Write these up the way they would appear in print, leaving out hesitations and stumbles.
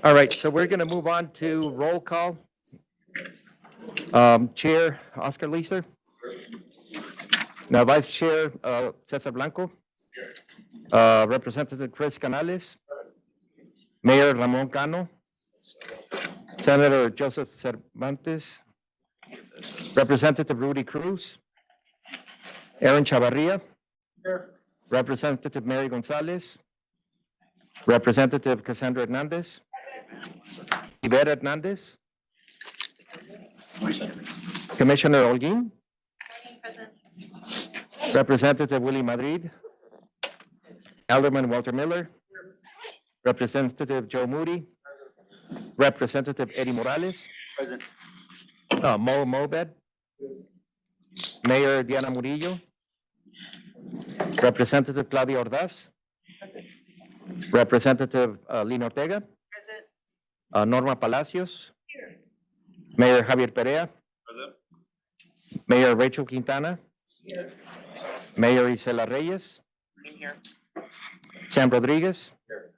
All right, so we're going to move on to roll call. Chair Oscar Leeser. Now Vice Chair Cesar Blanco. Representative Chris Canales. Mayor Ramon Cano. Senator Joseph Cervantes. Representative Rudy Cruz. Aaron Chavarria. Representative Mary Gonzalez. Representative Cassandra Hernandez. Ivera Hernandez. Commissioner Holguín. Representative Willie Madrid. Alderman Walter Miller. Representative Joe Moody. Representative Eddie Morales. Present. Mo Mobed. Mayor Diana Murillo. Representative Claudia Ordaz. Representative Lina Ortega. Present. Norma Palacios. Here. Mayor Javier Perea. Present. Mayor Rachel Quintana. Here. Mayor Isela Reyes. Here. Sam Rodriguez. Here.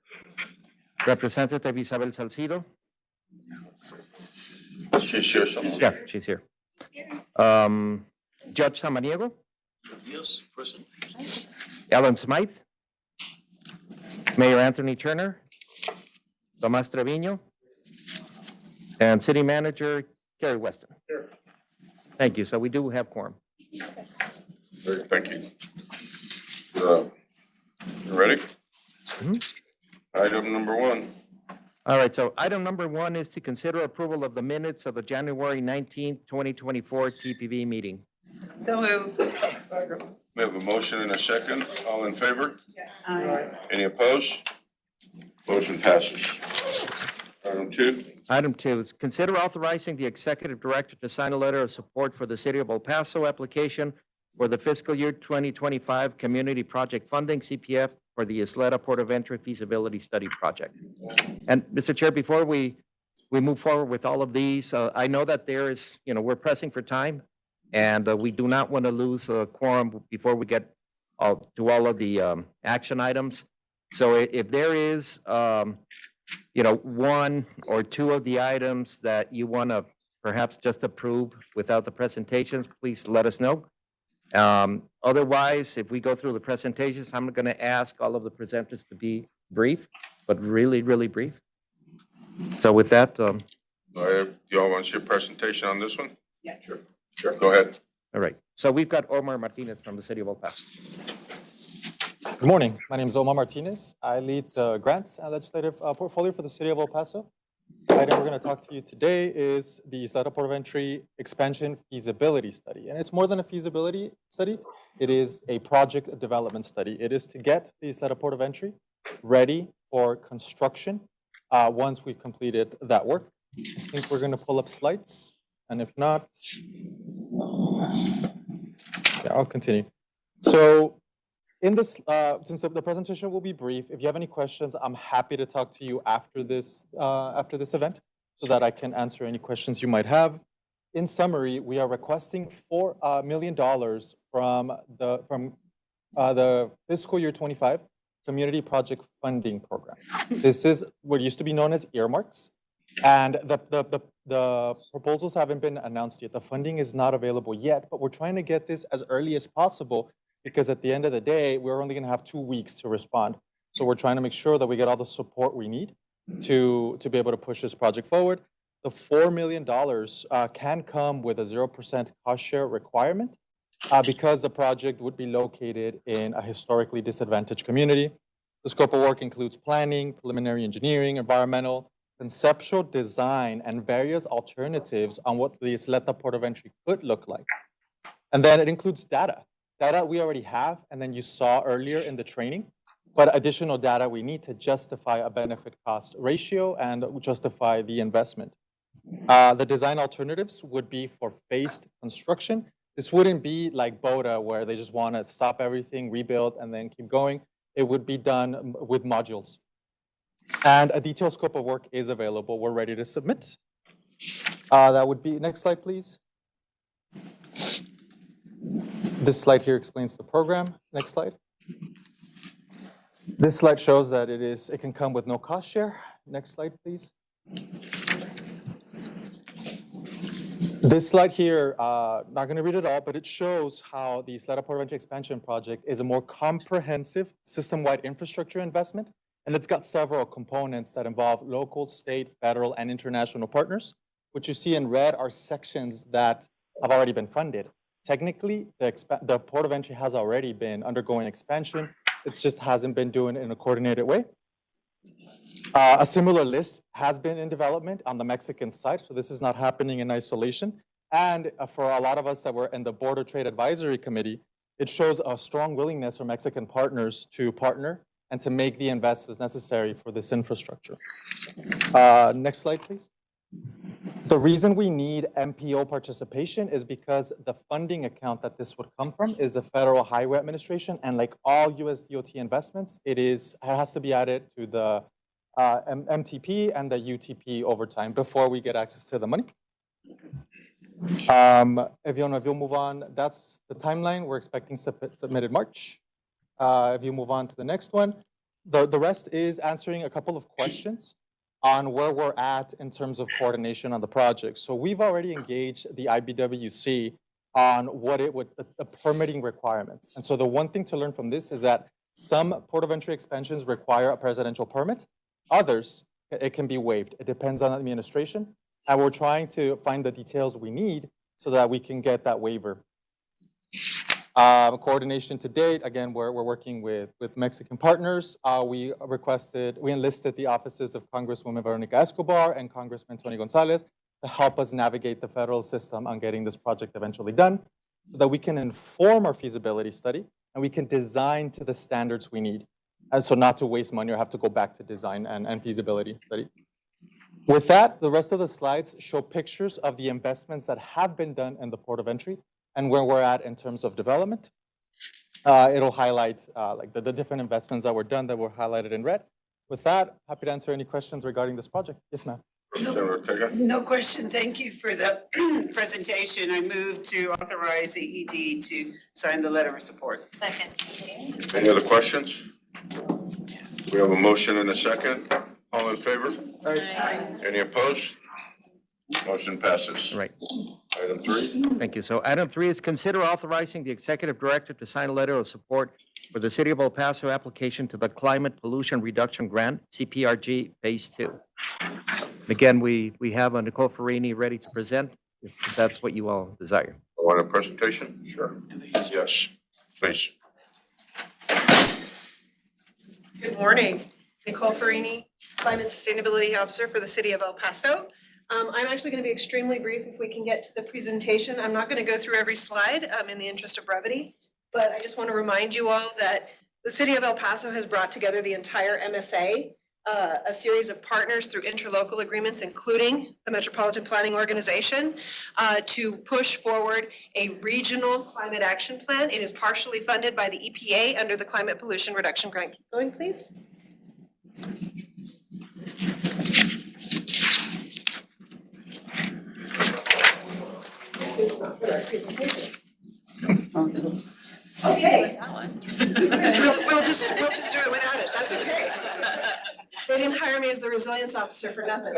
Representative Isabel Salcido. She's here somewhere. Yeah, she's here. Judge Samaniego. Yes, present. Alan Smythe. Mayor Anthony Turner. Tomas Trevino. And City Manager Kerry Weston. Here. Thank you. So we do have quorum. Great, thank you. You ready? Item number 1. All right, so item number 1 is to consider approval of the minutes of the January 19th, 2024 TPB meeting. So moved. We have a motion and a second. All in favor? Yes. Aye. Any opposed? Motion passes. Item 2. Item 2 is consider authorizing the executive director to sign a letter of support for the City of El Paso application for the fiscal year 2025 community project funding, CPF, for the Isleta Port of Entry feasibility study project. And Mr. Chair, before we move forward with all of these, I know that there is, we're pressing for time, and we do not want to lose a quorum before we get to all of the action items. So if there is, one or two of the items that you want to perhaps just approve without the presentations, please let us know. Otherwise, if we go through the presentations, I'm going to ask all of the presenters to be brief, but really, really brief. So with that, Do y'all want to see a presentation on this one? Yes. Sure. Go ahead. all right. So we've got Omar Martinez from the City of El Paso. Good morning. My name is Omar Martinez. I lead the grants and legislative portfolio for the City of El Paso. The item we're going to talk to you today is the Isleta Port of Entry expansion feasibility study. And it's more than a feasibility study. It is a project development study. It is to get the Isleta Port of Entry ready for construction once we've completed that work. I think we're going to pull up slides. And if not, yeah, I'll continue. So in this, since the presentation will be brief, if you have any questions, I'm happy to talk to you after this event so that I can answer any questions you might have. In summary, we are requesting $4 million from the fiscal year 25 Community Project Funding Program. This is what used to be known as earmarks, and the proposals haven't been announced yet. The funding is not available yet, but we're trying to get this as early as possible, because at the end of the day, we're only going to have 2 weeks to respond. So we're trying to make sure that we get all the support we need to be able to push this project forward. The $4 million can come with a 0% cost share requirement because the project would be located in a historically disadvantaged community. The scope of work includes planning, preliminary engineering, environmental, conceptual design, and various alternatives on what the Isleta Port of Entry could look like. And then it includes data we already have, and then you saw earlier in the training, but additional data we need to justify a benefit cost ratio and justify the investment. The design alternatives would be for phased construction. This wouldn't be like BOTA, where they just want to stop everything, rebuild, and then keep going. It would be done with modules. And a detailed scope of work is available. We're ready to submit. That would be, next slide, please. This slide here explains the program. Next slide. This slide shows that it can come with no cost share. Next slide, please. This slide here, not going to read it all, but it shows how the Isleta Port of Entry expansion project is a more comprehensive system-wide infrastructure investment, and it's got several components that involve local, state, federal, and international partners. What you see in red are sections that have already been funded. Technically, the Port of Entry has already been undergoing expansion. It just hasn't been doing it in a coordinated way. A similar list has been in development on the Mexican side, so this is not happening in isolation. And for a lot of us that were in the Border Trade Advisory Committee, it shows a strong willingness for Mexican partners to partner and to make the investments necessary for this infrastructure. Next slide, please. The reason we need MPO participation is because the funding account that this would come from is the Federal Highway Administration, and like all US DOT investments, it has to be added to the MTP and the UTP over time before we get access to the money. If you'll move on, that's the timeline. We're expecting submitted March. If you move on to the next one, the rest is answering a couple of questions on where we're at in terms of coordination on the project. So we've already engaged the IBWC on what the permitting requirements. And so the one thing to learn from this is that some Port of Entry expansions require a presidential permit. Others, it can be waived. It depends on the administration. And we're trying to find the details we need so that we can get that waiver. Coordination to date, again, we're working with Mexican partners. We enlisted the offices of Congresswoman Veronica Escobar and Congressman Tony Gonzalez to help us navigate the federal system on getting this project eventually done so that we can inform our feasibility study and we can design to the standards we need. And so not to waste money or have to go back to design and feasibility study. With that, the rest of the slides show pictures of the investments that have been done in the Port of Entry and where we're at in terms of development. It'll highlight like the different investments that were done that were highlighted in red. With that, happy to answer any questions regarding this project. Yes, ma'am. No question. Thank you for the presentation. I move to authorize the ED to sign the letter of support. Second. Any other questions? We have a motion and a second. All in favor? Aye. Any opposed? Motion passes. Right. Item 3. Thank you. So item 3 is consider authorizing the executive director to sign a letter of support for the City of El Paso application to the Climate Pollution Reduction Grant, CPRG Phase 2. Again, we have Nicole Farini ready to present, if that's what you all desire. Want a presentation? Sure. Yes, please. Good morning. Nicole Farini, Climate Sustainability Officer for the City of El Paso. I'm actually going to be extremely brief if we can get to the presentation. I'm not going to go through every slide in the interest of brevity, but I just want to remind you all that the City of El Paso has brought together the entire MSA, a series of partners through interlocal agreements, including the Metropolitan Planning Organization, to push forward a regional climate action plan. It is partially funded by the EPA under the Climate Pollution Reduction Grant. Keep going, please. This is not for our presentation. Okay. We'll just do it without it. That's okay. They didn't hire me as the resilience officer for nothing.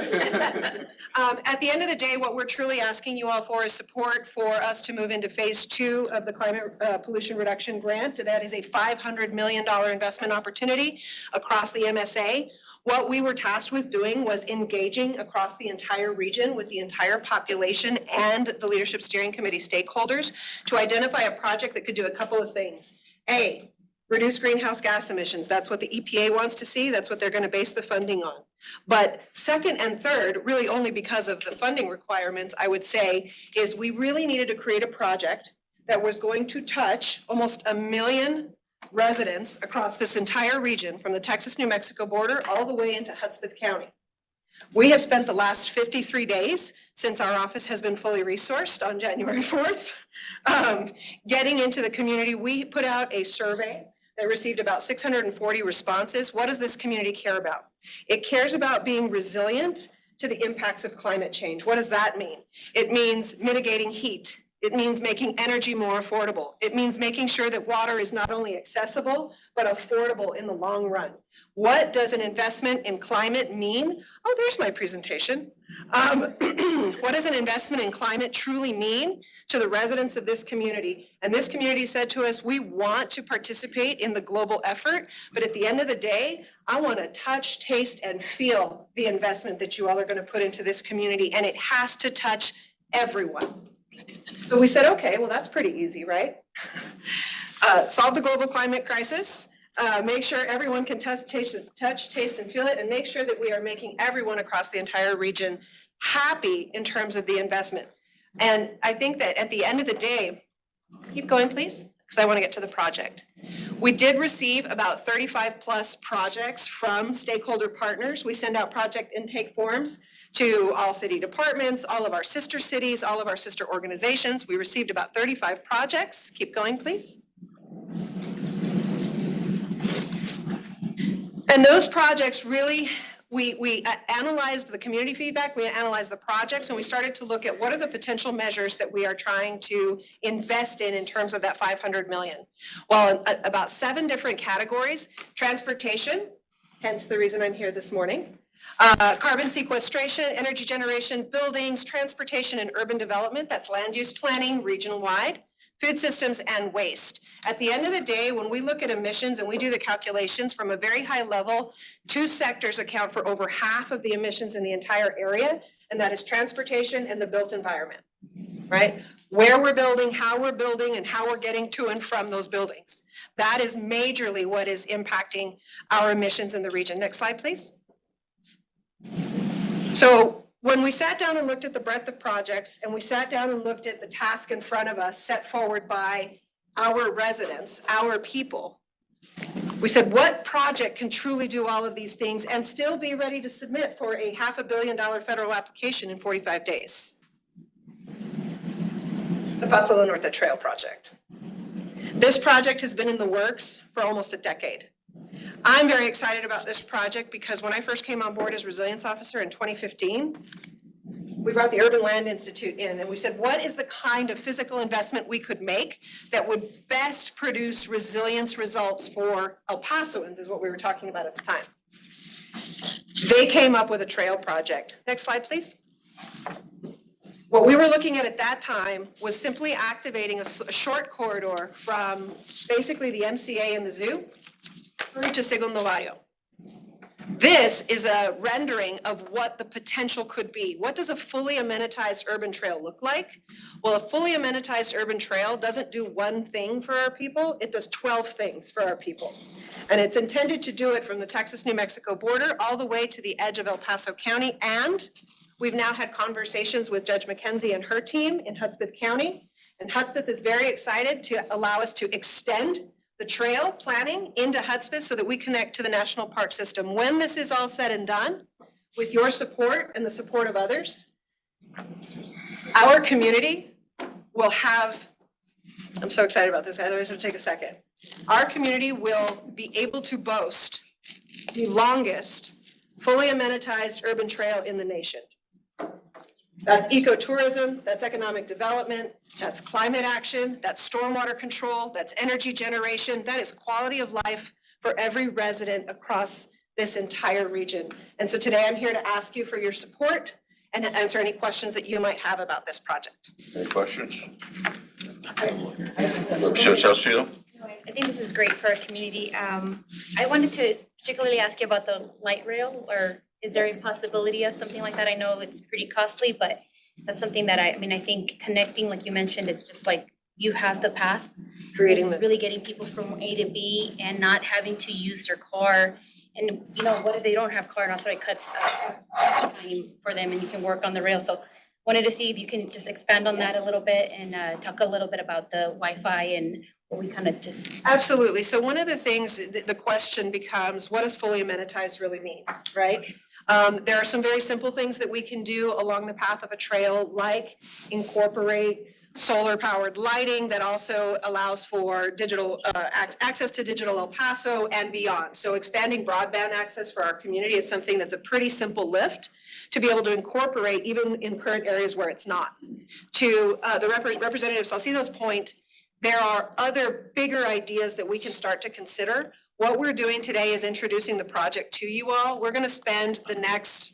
At the end of the day, what we're truly asking you all for is support for us to move into phase 2 of the Climate Pollution Reduction Grant. That is a $500 million investment opportunity across the MSA. What we were tasked with doing was engaging across the entire region with the entire population and the Leadership Steering Committee stakeholders to identify a project that could do a couple of things. A, reduce greenhouse gas emissions. That's what the EPA wants to see. That's what they're going to base the funding on. But second and third, really only because of the funding requirements, I would say, is we really needed to create a project that was going to touch almost 1 million residents across this entire region from the Texas-New Mexico border all the way into Hudspeth County. We have spent the last 53 days since our office has been fully resourced on January 4th, getting into the community. We put out a survey that received about 640 responses. What does this community care about? It cares about being resilient to the impacts of climate change. What does that mean? It means mitigating heat It means making energy more affordable. It means making sure that water is not only accessible, but affordable in the long run. What does an investment in climate mean? Oh, there's my presentation. What does an investment in climate truly mean to the residents of this community? And this community said to us, we want to participate in the global effort, but at the end of the day, I want to touch, taste, and feel the investment that you all are going to put into this community, and it has to touch everyone. So we said, okay, well, that's pretty easy, right? Solve the global climate crisis, make sure everyone can touch, taste, and feel it, and make sure that we are making everyone across the entire region happy in terms of the investment. And I think that at the end of the day, keep going, please, because I want to get to the project. We did receive about 35 plus projects from stakeholder partners. We send out project intake forms to all city departments, all of our sister cities, all of our sister organizations. We received about 35 projects. Keep going, please. And those projects really, we analyzed the community feedback, we analyzed the projects, and we started to look at what are the potential measures that we are trying to invest in terms of that 500 million. Well, about 7 different categories: transportation, hence the reason I'm here this morning, carbon sequestration, energy generation, buildings, transportation and urban development, that's land use planning region-wide, food systems, and waste. At the end of the day, when we look at emissions and we do the calculations from a very high level, 2 sectors account for over half of the emissions in the entire area, and that is transportation and the built environment, right? Where we're building, how we're building, and how we're getting to and from those buildings. That is majorly what is impacting our emissions in the region. Next slide, please. So when we sat down and looked at the breadth of projects, and we sat down and looked at the task in front of us set forward by our residents, our people, we said, what project can truly do all of these things and still be ready to submit for a $500 million federal application in 45 days? The Patzilla Norte Trail project. This project has been in the works for almost a decade. I'm very excited about this project because when I first came on board as resilience officer in 2015, we brought the Urban Land Institute in and we said, what is the kind of physical investment we could make that would best produce resilience results for El Pasoans, is what we were talking about at the time. They came up with a trail project. Next slide, please. What we were looking at that time was simply activating a short corridor from basically the MCA and the zoo through to Segundo Barrio. This is a rendering of what the potential could be. What does a fully amenitized urban trail look like? Well, a fully amenitized urban trail doesn't do one thing for our people, it does 12 things for our people. And it's intended to do it from the Texas-New Mexico border all the way to the edge of El Paso County. And we've now had conversations with Judge McKenzie and her team in Hudspeth County. And Hudspeth is very excited to allow us to extend the trail planning into Hudspeth so that we connect to the national park system. When this is all said and done, with your support and the support of others, our community will have, I'm so excited about this, otherwise it'll take a second. Our community will be able to boast the longest fully amenitized urban trail in the nation. That's ecotourism, that's economic development, that's climate action, that's stormwater control, that's energy generation, that is quality of life for every resident across this entire region. And so today I'm here to ask you for your support and to answer any questions that you might have about this project. Any questions? Chelsea? I think this is great for our community. I wanted to particularly ask you about the light rail, or is there a possibility of something like that? I know it's pretty costly, but that's something that I think connecting, like you mentioned, is just like you have the path. Creating It's really getting people from A to B and not having to use their car. And what if they don't have car, and also it cuts time for them and you can work on the rail. So wanted to see if you can just expand on that a little bit and talk a little bit about the Wi-Fi and what we kind of just. Absolutely. So one of the things, the question becomes, what does fully amenitized really mean, right? There are some very simple things that we can do along the path of a trail, like incorporate solar powered lighting that also allows for digital, access to digital El Paso and beyond. So expanding broadband access for our community is something that's a pretty simple lift to be able to incorporate even in current areas where it's not. To the Representative Salcido's point, there are other bigger ideas that we can start to consider. What we're doing today is introducing the project to you all. We're gonna spend the next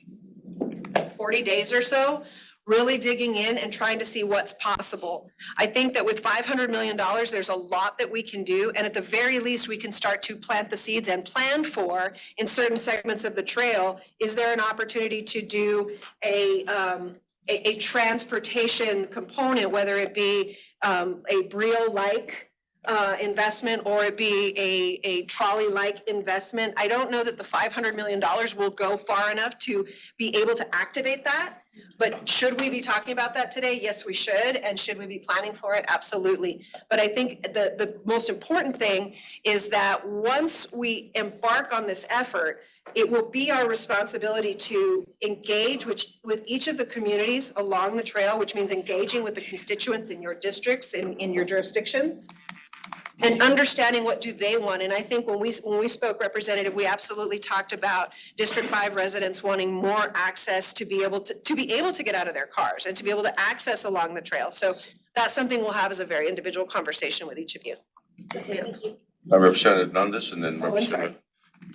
40 days or so really digging in and trying to see what's possible. I think that with $500 million, there's a lot that we can do. And at the very least, we can start to plant the seeds and plan for, in certain segments of the trail, is there an opportunity to do a transportation component, whether it be a Brio-like investment or it be a trolley-like investment. I don't know that the $500 million will go far enough to be able to activate that. But should we be talking about that today? Yes, we should. And should we be planning for it? Absolutely. But I think the most important thing is that once we embark on this effort, it will be our responsibility to engage with each of the communities along the trail, which means engaging with the constituents in your districts, in your jurisdictions, and understanding what do they want. And I think when we spoke, Representative, we absolutely talked about District 5 residents wanting more access to be able to get out of their cars and to be able to access along the trail. So that's something we'll have as a very individual conversation with each of you. Thank you. Representative Nundes and then Oh, I'm sorry.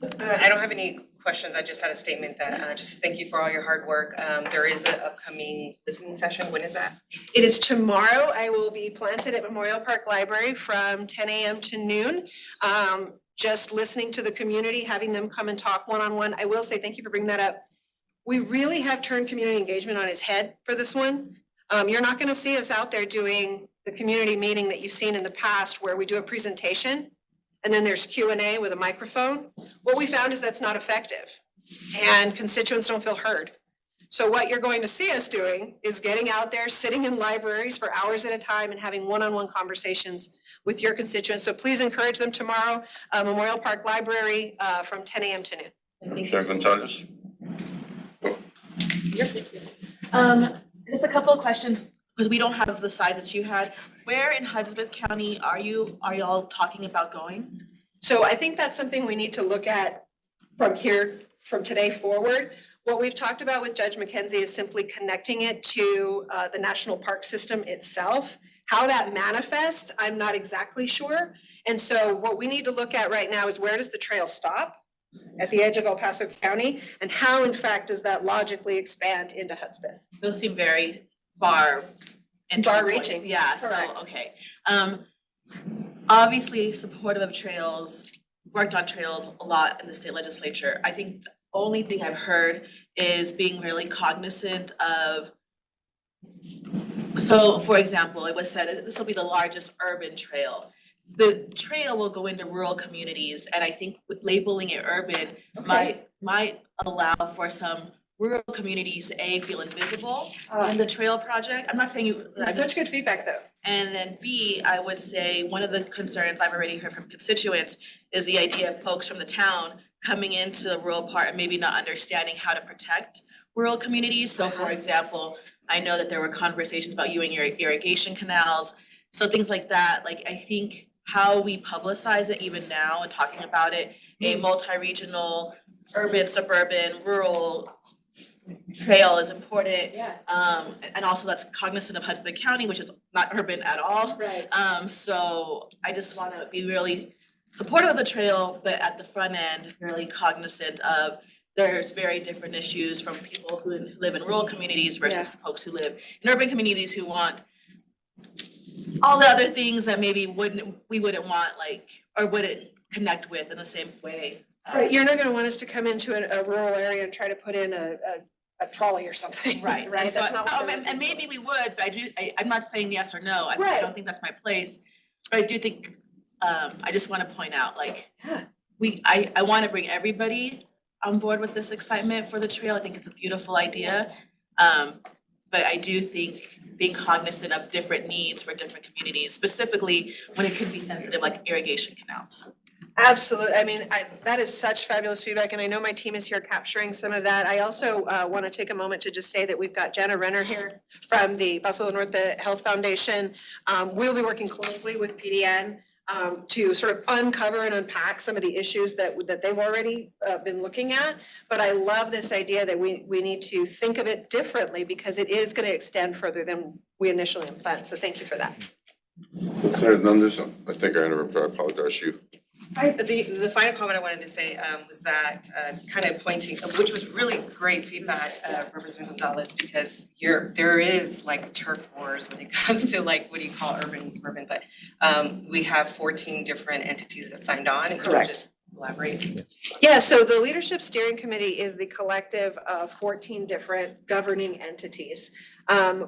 Representative. I don't have any questions. I just had a statement that just thank you for all your hard work. There is an upcoming listening session. When is that? It is tomorrow. I will be planted at Memorial Park Library from 10 a.m. to noon. Just listening to the community, having them come and talk one-on-one. I will say, thank you for bringing that up. We really have turned community engagement on its head for this one. You're not gonna see us out there doing the community meeting that you've seen in the past where we do a presentation and then there's Q&A with a microphone. What we found is that's not effective and constituents don't feel heard. So what you're going to see us doing is getting out there, sitting in libraries for hours at a time and having one-on-one conversations with your constituents. So please encourage them tomorrow, Memorial Park Library from 10 a.m. to noon. Chair Gonzalez. Just a couple of questions, because we don't have the size that you had. Where in Hudspeth County are y'all talking about going? So I think that's something we need to look at from today forward. What we've talked about with Judge McKenzie is simply connecting it to the national park system itself. How that manifests, I'm not exactly sure. And so what we need to look at right now is where does the trail stop at the edge of El Paso County? And how in fact does that logically expand into Hudspeth? Those seem very far. Far-reaching, Yeah, so, correct. okay. Obviously supportive of trails, worked on trails a lot in the state legislature. I think the only thing I've heard is being really cognizant of, so for example, it was said this will be the largest urban trail. The trail will go into rural communities, and I think labeling it urban might allow for some rural communities, A, feel invisible in the trail project. I'm not saying you. Such good feedback though. And then B, I would say one of the concerns I've already heard from constituents is the idea of folks from the town coming into the rural part and maybe not understanding how to protect rural communities. So for example, I know that there were conversations about your irrigation canals. So things like that, like I think how we publicize it even now and talking about it, a multi-regional, urban, suburban, rural trail is important. Yeah. And also that's cognizant of Hudspeth County, which is not urban at all. Right. So I just want to be really supportive of the trail, but at the front end, really cognizant of there's very different issues from people who live in rural communities versus folks who live in urban communities who want all the other things that maybe we wouldn't want, like, or wouldn't connect with in the same way. Right, you're not gonna want us to come into a rural area and try to put in a trolley or something. Right, Right, and so, that's not what. and maybe we would, but I'm not saying yes or no, I Right. don't think that's my place. But I do think, I just wanna point out, like, I wanna bring everybody on board with this excitement for the trail, I think it's a beautiful idea. But I do think being cognizant of different needs for different communities, specifically when it could be sensitive, like irrigation canals. Absolutely. I mean, that is such fabulous feedback, and I know my team is here capturing some of that. I also want to take a moment to just say that we've got Jenna Renner here from the Paso Norte Health Foundation. We'll be working closely with PDN to sort of uncover and unpack some of the issues that they've already been looking at. But I love this idea that we need to think of it differently because it is going to extend further than we initially planned. So thank you for that. Senator Hernandez, I think I interrupted, I apologize you. The final comment I wanted to say was that kind of pointing, which was really great feedback, Representative Gonzalez, because there is like turf wars when it comes to like, what do you call urban, but we have 14 different entities that signed on, and could you Correct. just elaborate? Yeah, so the Leadership Steering Committee is the collective of 14 different governing entities.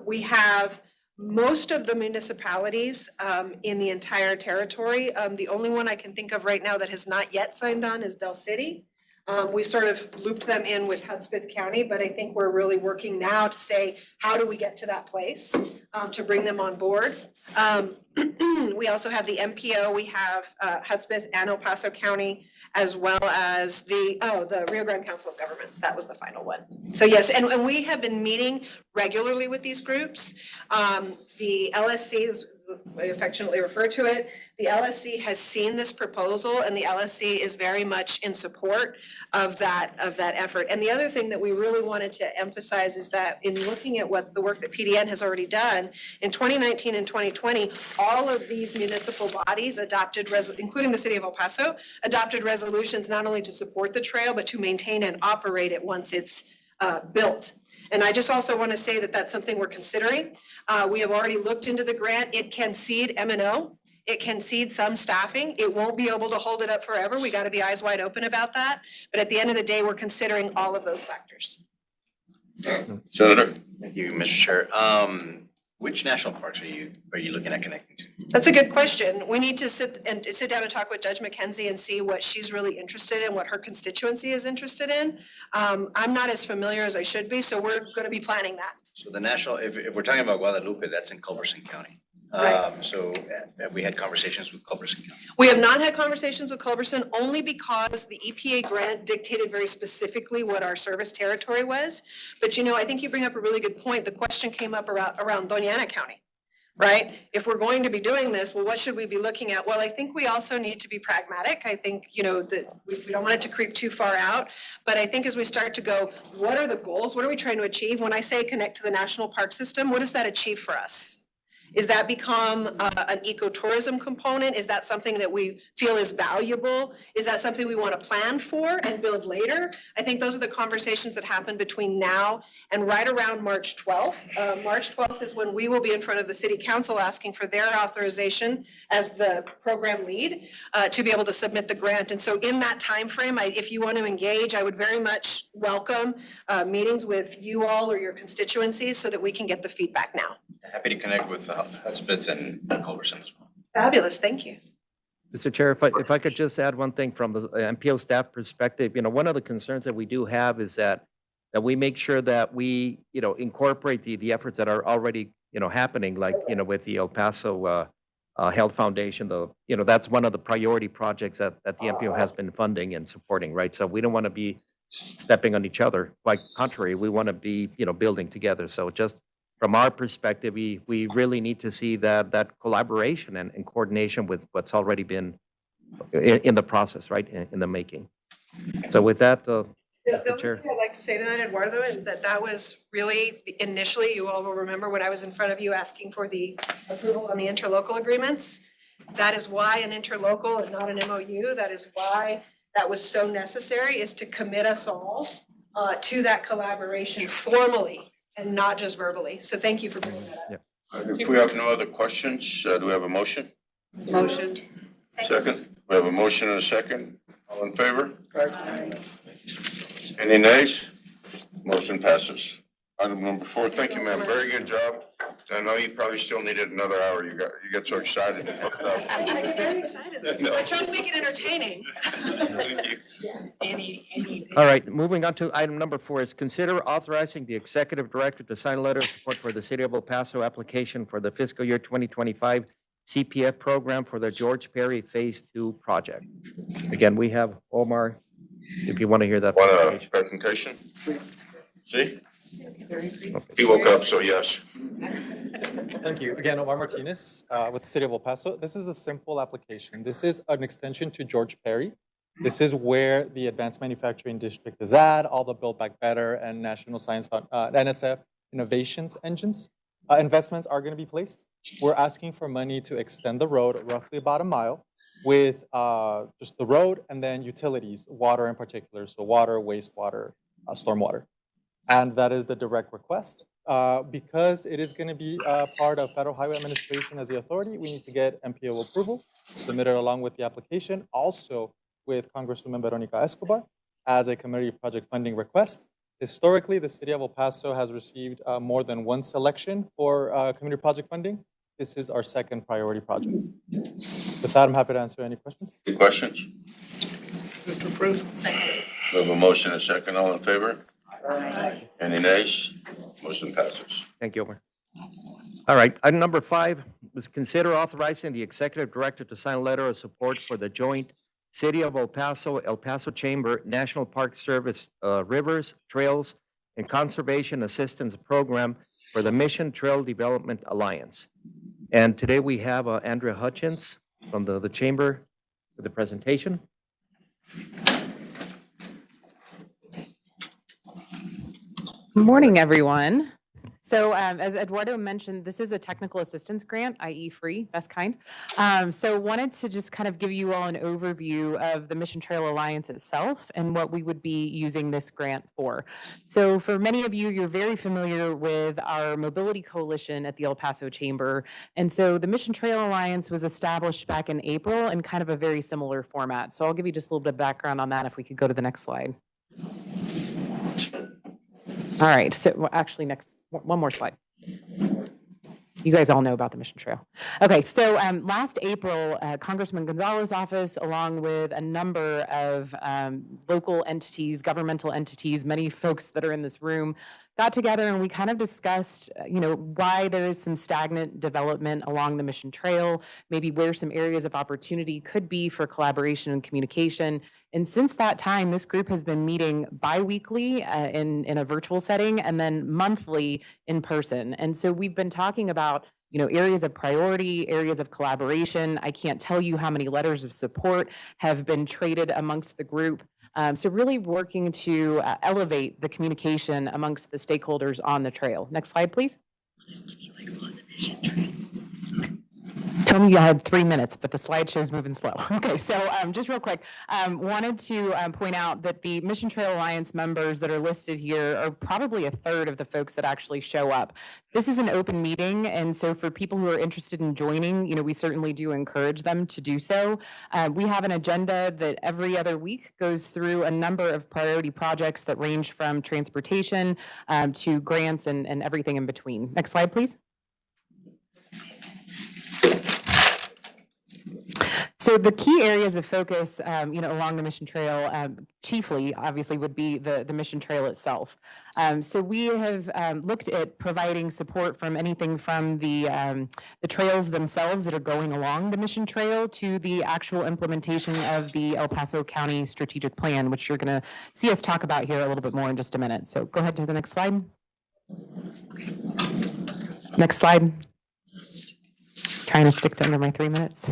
We have most of the municipalities in the entire territory. The only one I can think of right now that has not yet signed on is Del City. We sort of looped them in with Hudspeth County, but I think we're really working now to say, how do we get to that place to bring them on board? We also have the MPO, we have Hudspeth and El Paso County, as well as the Rio Grande Council of Governments. That was the final one. So yes, and we have been meeting regularly with these groups. The LSC is, I affectionately refer to it, the LSC has seen this proposal, and the LSC is very much in support of that effort. And the other thing that we really wanted to emphasize is that in looking at what the work that PDN has already done, in 2019 and 2020, all of these municipal bodies adopted, including the city of El Paso, adopted resolutions not only to support the trail, but to maintain and operate it once it's built. And I just also want to say that that's something we're considering. We have already looked into the grant. It can seed M&O. It can seed some staffing. It won't be able to hold it up forever. We got to be eyes wide open about that. But at the end of the day, we're considering all of those factors. Senator? Thank you, Mr. Chair. Which national parks are you looking at connecting to? That's a good question. We need to sit down and talk with Judge McKenzie and see what she's really interested in, what her constituency is interested in. I'm not as familiar as I should be, so we're going to be planning that. So the national, if we're talking about Guadalupe, that's in Culberson County. Right. So have we had conversations with Culberson County? We have not had conversations with Culberson only because the EPA grant dictated very specifically what our service territory was. But I think you bring up a really good point. The question came up around Doña Ana County, right? If we're going to be doing this, well, what should we be looking at? Well, I think we also need to be pragmatic. I think, that we don't want it to creep too far out. But I think as we start to go, what are the goals? What are we trying to achieve? When I say connect to the national park system, what does that achieve for us? Is that become an ecotourism component? Is that something that we feel is valuable? Is that something we want to plan for and build later? I think those are the conversations that happen between now and right around March 12th. March 12th is when we will be in front of the city council asking for their authorization as the program lead to be able to submit the grant. And so in that timeframe, if you want to engage, I would very much welcome meetings with you all or your constituencies so that we can get the feedback now. Happy to connect with Hudspeth and Culberson as well. Fabulous, thank you. Mr. Chair, if I could just add one thing from the MPO staff perspective, one of the concerns that we do have is that we make sure that we, incorporate the efforts that are already, happening, like, with the El Paso Health Foundation, that's one of the priority projects that the MPO has been funding and supporting, right? So we don't want to be stepping on each other. Quite contrary, we want to be, building together. So just from our perspective, we really need to see that collaboration and coordination with what's already been in the process, right, in the making. So with that, The Mr. only Chair. thing I'd like to say to that, Eduardo, is that was really initially, you all will remember when I was in front of you asking for the approval on the interlocal agreements. That is why an interlocal and not an MOU, that is why that was so necessary, is to commit us all to that collaboration formally and not just verbally. So thank you for bringing that up. If we have no other questions, do we have a motion? Motion. Second? We have a motion and a second. All in favor? Any nays? Motion passes. Item number 4, thank you, ma'am. Very good job. I know you probably still needed another hour. You get so excited and hooked up. I get very excited. I try to make it entertaining. Thank you. All right, moving on to item number 4 is consider authorizing the executive director to sign a letter of support for the City of El Paso application for the fiscal year 2025 CPF program for the George Perry Phase 2 project. Again, we have Omar, if you want to hear that. Want a presentation? See? He woke up, so yes. Thank you. Again, Omar Martinez with the City of El Paso. This is a simple application. This is an extension to George Perry. This is where the Advanced Manufacturing District is at, all the Build Back Better and National Science Fund, NSF innovations engines. Investments are going to be placed. We're asking for money to extend the road roughly about a mile with just the road and then utilities, water in particular. So water, wastewater, stormwater. And that is the direct request. Because it is going to be part of Federal Highway Administration as the authority, we need to get MPO approval, submitted along with the application, also with Congresswoman Veronica Escobar as a community project funding request. Historically, the City of El Paso has received more than one selection for community project funding. This is our second priority project. With that, I'm happy to answer any questions. Any questions? Second. We have a motion and a second. All in favor? Any nays? Motion passes. Thank you, Omar. All right, item number 5 was consider authorizing the executive director to sign a letter of support for the joint City of El Paso Chamber National Park Service Rivers, Trails, and Conservation Assistance Program for the Mission Trail Development Alliance. And today we have Andrea Hutchins from the Chamber for the presentation. Good morning, everyone. So as Eduardo mentioned, this is a technical assistance grant, i.e. free, best kind. So wanted to just kind of give you all an overview of the Mission Trail Alliance itself and what we would be using this grant for. So for many of you, you're very familiar with our mobility coalition at the El Paso Chamber. And so the Mission Trail Alliance was established back in April in kind of a very similar format. So I'll give you just a little bit of background on that if we could go to the next slide. All right, so well, actually one more slide. You guys all know about the Mission Trail. Okay, so last April, Congressman Gonzalez's office, along with a number of local entities, governmental entities, many folks that are in this room, got together and we kind of discussed, why there is some stagnant development along the Mission Trail, maybe where some areas of opportunity could be for collaboration and communication. And since that time, this group has been meeting bi-weekly in a virtual setting and then monthly in person. And so we've been talking about areas of priority, areas of collaboration. I can't tell you how many letters of support have been traded amongst the group. So really working to elevate the communication amongst the stakeholders on the trail. Next slide, please. Told me you had 3 minutes, but the slideshow's moving slow. Okay, so just real quick, wanted to point out that the Mission Trail Alliance members that are listed here are probably a third of the folks that actually show up. This is an open meeting, and so for people who are interested in joining, we certainly do encourage them to do so. We have an agenda that every other week goes through a number of priority projects that range from transportation to grants and everything in between. Next slide, please. So the key areas of focus, along the Mission Trail, chiefly, obviously, would be the Mission Trail itself. So we have looked at providing support from anything from the trails themselves that are going along the Mission Trail to the actual implementation of the El Paso County Strategic Plan, which you're going to see us talk about here a little bit more in just a minute. So go ahead to the next slide. Next slide. Trying to stick to under my 3 minutes.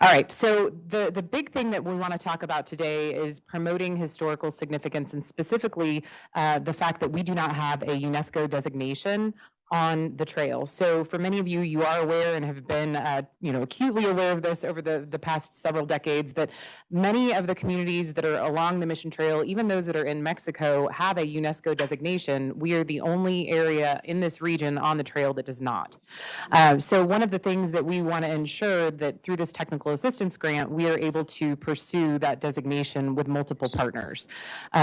All right, so the big thing that we want to talk about today is promoting historical significance and specifically the fact that we do not have a UNESCO designation on the trail. So for many of you, you are aware and have been acutely aware of this over the past several decades, that many of the communities that are along the Mission Trail, even those that are in Mexico, have a UNESCO designation. We are the only area in this region on the trail that does not. So one of the things that we want to ensure that through this technical assistance grant, we are able to pursue that designation with multiple partners.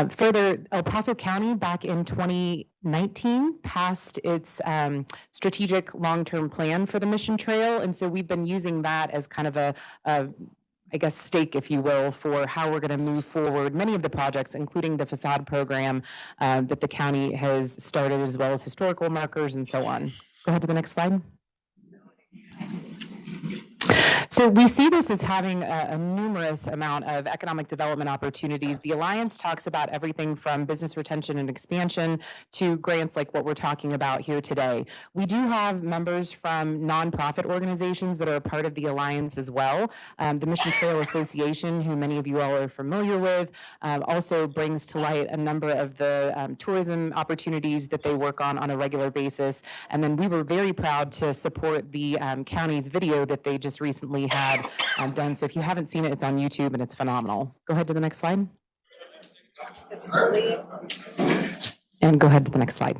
Further, El Paso County back in 2019 passed its strategic long-term plan for the Mission Trail. And so we've been using that as kind of a stake, if you will, for how we're going to move forward many of the projects, including the facade program that the county has started, as well as historical markers and so on. Go ahead to the next slide. So we see this as having a numerous amount of economic development opportunities. The Alliance talks about everything from business retention and expansion to grants like what we're talking about here today. We do have members from nonprofit organizations that are a part of the Alliance as well. The Mission Trail Association, who many of you all are familiar with, also brings to light a number of the tourism opportunities that they work on a regular basis. And then we were very proud to support the county's video that they just recently had done. So if you haven't seen it, it's on YouTube and it's phenomenal. Go ahead to the next slide. And go ahead to the next slide.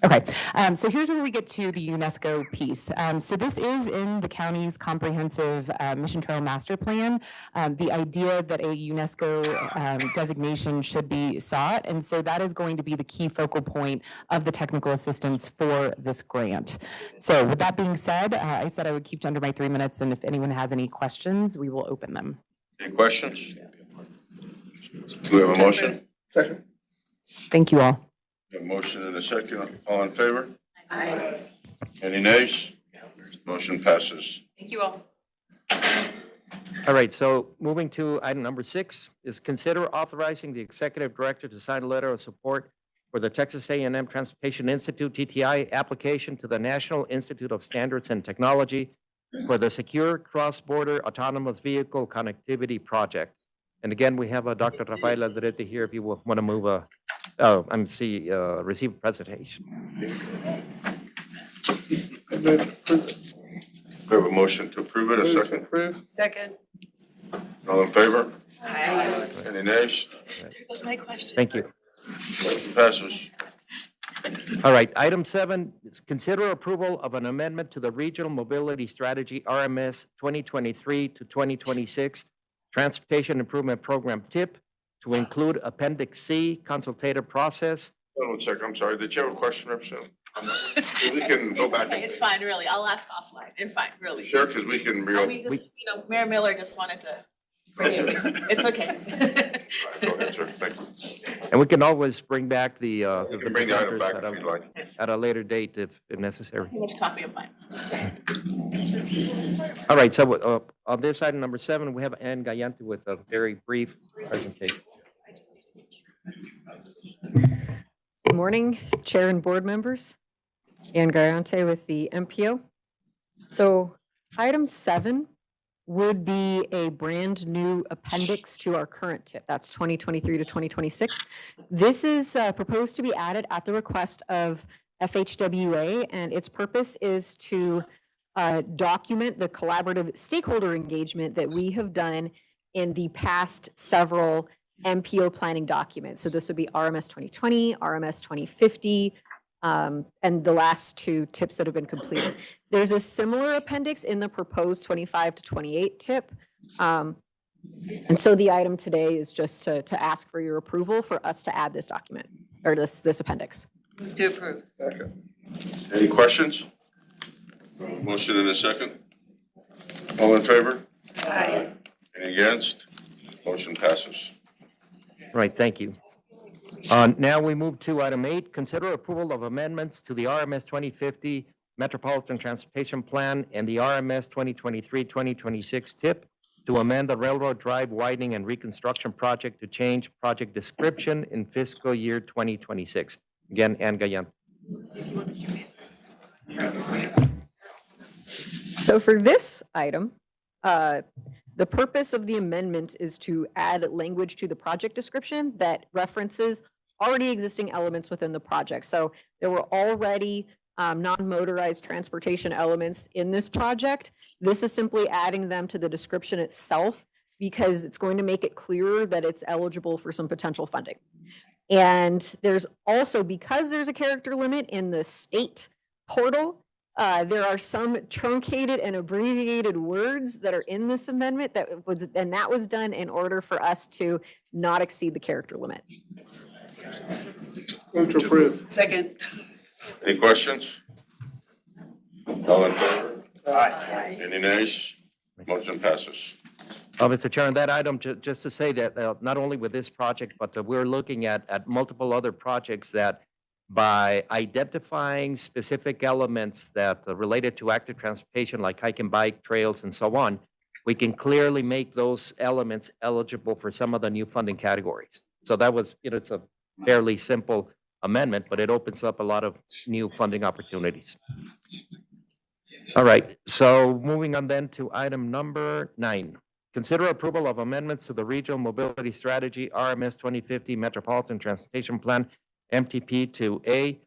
Okay, so here's where we get to the UNESCO piece. So this is in the county's comprehensive Mission Trail Master Plan. The idea that a UNESCO designation should be sought, and so that is going to be the key focal point of the technical assistance for this grant. So with that being said, I said I would keep to under my 3 minutes, and if anyone has any questions, we will open them. Any questions? Do we have a motion? Second. Thank you all. A motion and a second. All in favor? Aye. Any nays? Motion passes. Thank you all. All right, so moving to item number 6 is consider authorizing the executive director to sign a letter of support for the Texas A&M Transportation Institute, TTI, application to the National Institute of Standards and Technology for the Secure Cross-Border Autonomous Vehicle Connectivity Project. And again, we have Dr. Rafael Aldrete here if you want to move receive a presentation. We have a motion to approve it, a second. Second. All in favor? Aye. Any nays? There goes my question. Thank you. Motion passes. All right, item 7 is consider approval of an amendment to the Regional Mobility Strategy, RMS 2023 to 2026 Transportation Improvement Program TIP to include Appendix C consultative process. Hold on a second, I'm sorry. Did you have a question, Representative? We can go back. It's fine, really. I'll ask offline. It's fine, really. Sure, because we can We just, Mayor Miller just wanted to bring it. It's okay. Go ahead, sir. Thank you. And we can always bring back the You can bring the item presenters back at if you'd like. at a later date if necessary. Too much coffee, I'm fine. All right, so on this item number 7, we have Ann Gallante with a very brief presentation. Good morning, Chair and board members. Ann Gallante with the MPO. So item 7 would be a brand new appendix to our current TIP. That's 2023 to 2026. This is proposed to be added at the request of FHWA, and its purpose is to document the collaborative stakeholder engagement that we have done in the past several MPO planning documents. So this would be RMS 2020, RMS 2050, and the last 2 TIPs that have been completed. There's a similar appendix in the proposed 25 to 28 TIP. And so the item today is just to ask for your approval for us to add this document, or this appendix. To approve. Any questions? Motion in a second. All in favor? Aye. Any against? Motion passes. Right, thank you. Now we move to item 8, consider approval of amendments to the RMS 2050 Metropolitan Transportation Plan and the RMS 2023-2026 TIP to amend the Railroad Drive widening and reconstruction project to change project description in fiscal year 2026. Again, Ann Gallante. So for this item, the purpose of the amendment is to add language to the project description that references already existing elements within the project. So there were already non-motorized transportation elements in this project. This is simply adding them to the description itself because it's going to make it clearer that it's eligible for some potential funding. And there's also, because there's a character limit in the state portal, there are some truncated and abbreviated words that are in this amendment that was done in order for us to not exceed the character limit. Move to approve. Second. Any questions? All in favor? Aye. Any nays? Motion passes. Mr. Chair, on that item, just to say that not only with this project, but we're looking at multiple other projects that by identifying specific elements that are related to active transportation, like hike and bike trails and so on, we can clearly make those elements eligible for some of the new funding categories. So that was, it's a fairly simple amendment, but it opens up a lot of new funding opportunities. All right, so moving on then to item number 9. Consider approval of amendments to the Regional Mobility Strategy RMS 2050 Metropolitan Transportation Plan, MTP, to A,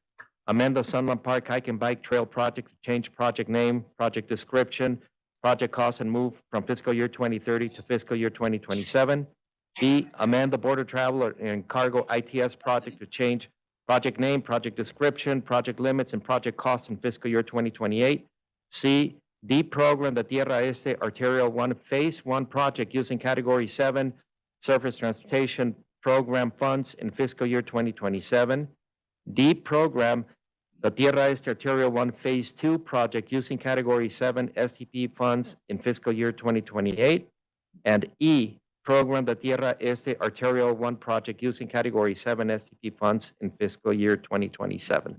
amend the Sunland Park Hike and Bike Trail Project to change project name, project description, project cost, and move from fiscal year 2030 to fiscal year 2027. B, amend the Border Travel and Cargo ITS project to change project name, project description, project limits, and project cost in fiscal year 2028. C, deprogram the Tierra Este Arterial 1 Phase 1 project using Category 7 Surface Transportation Program funds in fiscal year 2027. Deprogram the Tierra Este Arterial 1 Phase 2 project using Category 7 STP funds in fiscal year 2028. And E, program the Tierra Este Arterial 1 project using Category 7 STP funds in fiscal year 2027.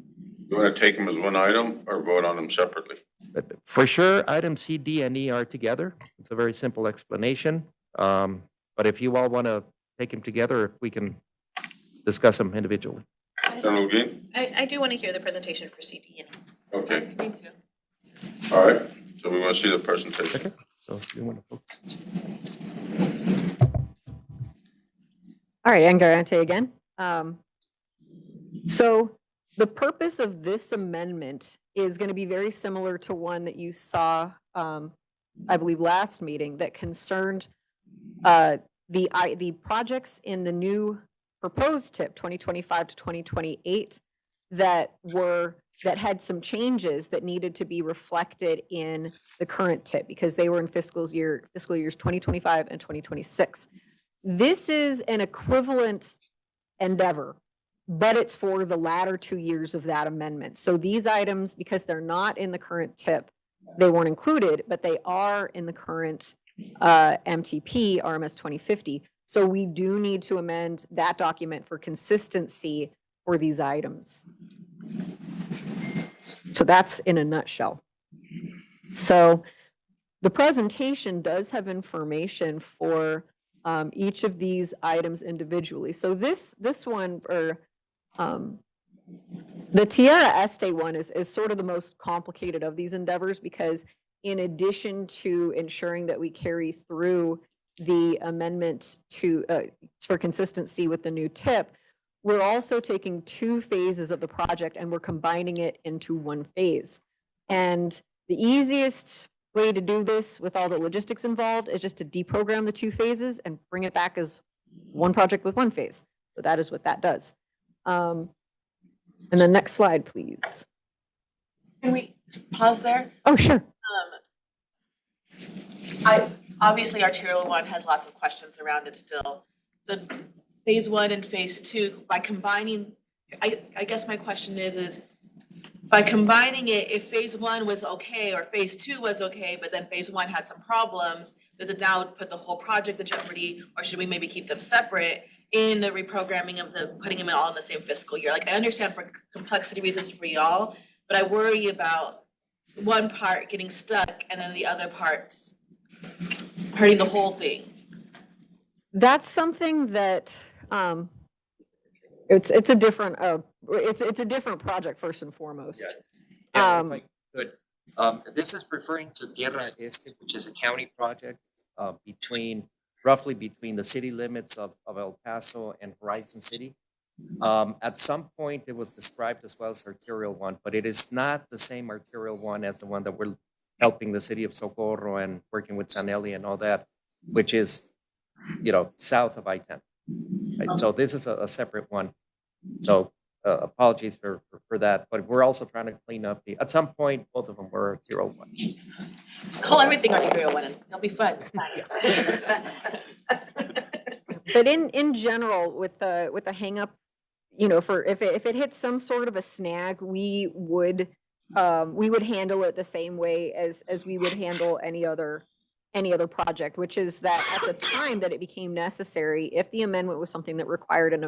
You want to take them as one item or vote on them separately? But for sure, items C, D, and E are together. It's a very simple explanation. But if you all want to take them together, we can discuss them individually. Senator Holguin? I do want to hear the presentation for CD. Okay, Me too. all right. So we want to see the presentation. Okay. So if you want to focus. All right, Ann Garante again. So the purpose of this amendment is going to be very similar to one that you saw, I believe, last meeting that concerned the projects in the new proposed TIP 2025 to 2028 that had some changes that needed to be reflected in the current TIP because they were in fiscal years 2025 and 2026. This is an equivalent endeavor, but it's for the latter 2 years of that amendment. So these items, because they're not in the current TIP, they weren't included, but they are in the current MTP, RMS 2050. So we do need to amend that document for consistency for these items. So that's in a nutshell. So the presentation does have information for each of these items individually. So this one, or the Tierra Este one is sort of the most complicated of these endeavors because in addition to ensuring that we carry through the amendment to for consistency with the new TIP, we're also taking 2 phases of the project and we're combining it into 1 phase. And the easiest way to do this with all the logistics involved is just to deprogram the 2 phases and bring it back as 1 project with 1 phase. So that is what that does. And the next slide, please. Can we pause there? Oh, sure. Obviously Arterial 1 has lots of questions around it still. So phase 1 and phase 2, by combining, I guess my question is by combining it, if phase 1 was okay or phase 2 was okay, but then phase 1 had some problems, does it now put the whole project in jeopardy, or should we maybe keep them separate in the reprogramming of putting them all in the same fiscal year? Like, I understand for complexity reasons for y'all, but I worry about one part getting stuck and then the other parts hurting the whole thing. That's something that it's a different it's a different project first and foremost. Yeah, if I could. This is referring to Tierra Este, which is a county project roughly between the city limits of El Paso and Horizon City. At some point, it was described as well as Arterial 1, but it is not the same Arterial 1 as the one that we're helping the city of Socorro and working with Sanelli and all that, which is, south of I-10. Right? So this is a separate one. So apologies for that, but we're also trying to clean up at some point, both of them were Arterial 1. Let's call everything Arterial 1 and it'll be fun. But in general, with the hang up, for if it hits some sort of a snag, we would handle it the same way as we would handle any other any other project, which is that at the time that it became necessary, if the amendment was something that required an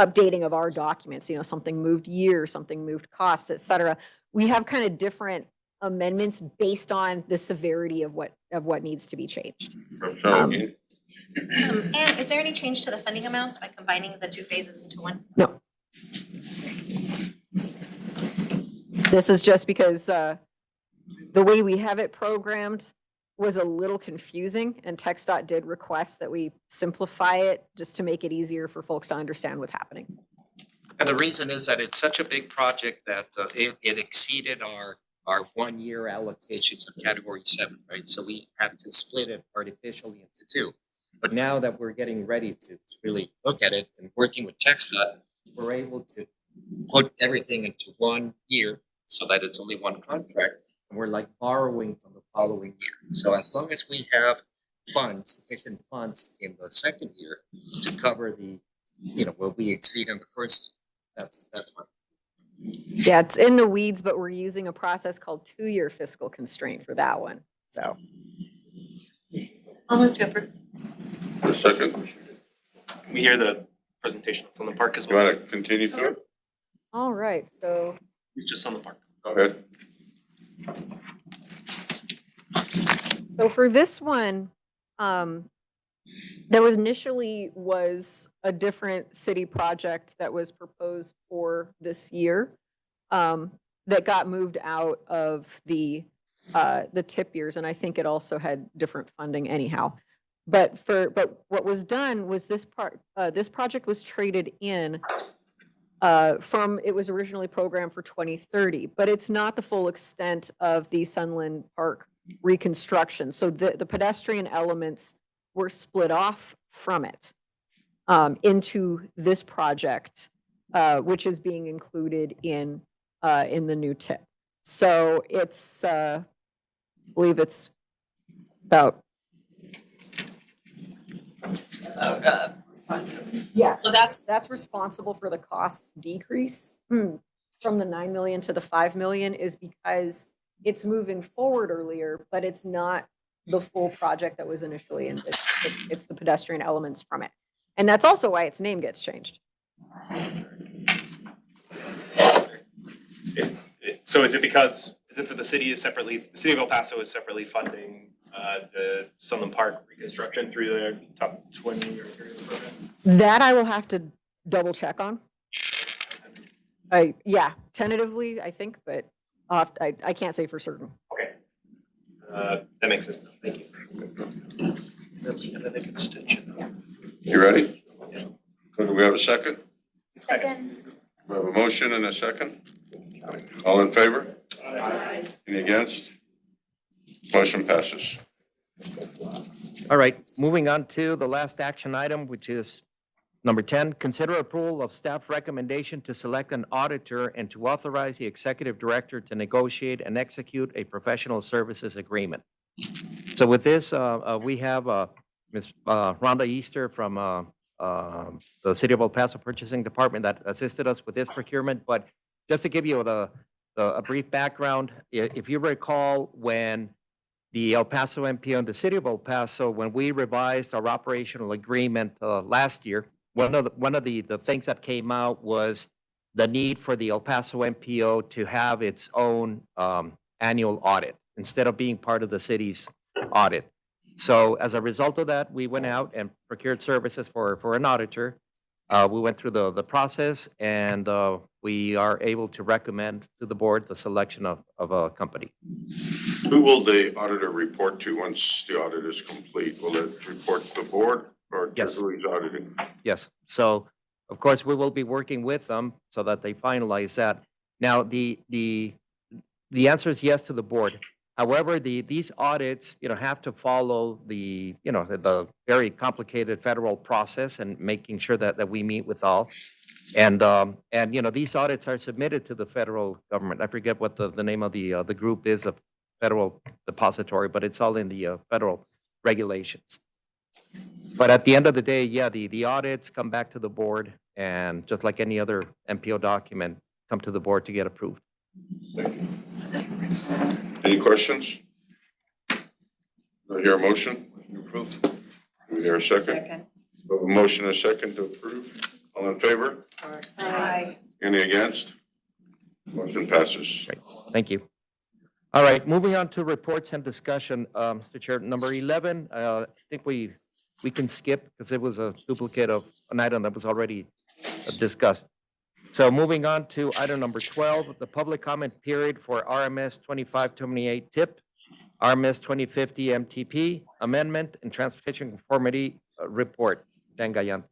updating of our documents, something moved year, something moved cost, et cetera, we have kind of different amendments based on the severity of what needs to be changed. So, And is there any change to the funding amounts by combining the two phases into one? No. This is just because the way we have it programmed was a little confusing, and TxDOT did request that we simplify it just to make it easier for folks to understand what's happening. And the reason is that it's such a big project that it exceeded our 1 year allocations of category 7, right? So we have to split it artificially into 2. But now that we're getting ready to really look at it and working with TxDOT, we're able to put everything into 1 year so that it's only one contract. And we're like borrowing from the following year. So as long as we have sufficient funds in the second year to cover what we exceed in the first year, that's fine. Yeah, it's in the weeds, but we're using a process called 2-year fiscal constraint for that one. So I'll move to approve. a second, We hear the presentation on the park as you well. want to continue through it? all right, so It's just on the park. Go ahead. for this one, there was initially a different city project that was proposed for this year that got moved out of the tip years, and I think it also had different funding anyhow. But what was done was this project was traded in it was originally programmed for 2030, but it's not the full extent of the Sunland Park reconstruction. So the pedestrian elements were split off from it into this project, which is being included in the new tip. So it's, I believe it's about. Yeah, so that's responsible for the cost decrease from the 9 million to the 5 million is because it's moving forward earlier, but it's not the full project that was initially in this. It's the pedestrian elements from it. And that's also why its name gets changed. So is it that the city of El Paso is separately funding the Sunland Park reconstruction through their top 20 or 30 program? That I will have to double check on. Tentatively, I think, but I can't say for certain. Okay. That makes sense. Thank you. You ready? So do we have a second? Second. We have a motion and a second. All in favor? Aye. Any against? Motion passes. All right, moving on to the last action item, which is number 10, consider approval of staff recommendation to select an auditor and to authorize the executive director to negotiate and execute a professional services agreement. So with this, we have Ms. Rhonda Easter from the City of El Paso Purchasing Department that assisted us with this procurement. But just to give you a brief background, if you recall, when the El Paso MPO and the City of El Paso, when we revised our operational agreement last year, one of the things that came out was the need for the El Paso MPO to have its own annual audit instead of being part of the city's audit. So as a result of that, we went out and procured services for an auditor. We went through the process, and we are able to recommend to the board the selection of a company. Who will the auditor report to once the audit is complete? Will it report to the board or to Yes. who he's auditing? Yes. So, of course, we will be working with them so that they finalize that. Now, the answer is yes to the board. However, these audits, have to follow the very complicated federal process and making sure that we meet with all. And these audits are submitted to the federal government. I forget what the name of the group is of federal depository, but it's all in the federal regulations. But at the end of the day, the audits come back to the board, and just like any other MPO document, come to the board to get approved. Thank you. Any questions? Do I hear a motion? Approve. Do we hear a second? Second. We have a motion and a second to approve. All in favor? Aye. Any against? Motion passes. Great, thank you. All right, moving on to reports and discussion, Mr. Chair, number 11, I think we can skip because it was a duplicate of an item that was already discussed. So moving on to item number 12, the public comment period for RMS 2528 TIP, RMS 2050 MTP amendment and transportation conformity report. Dan Gayan.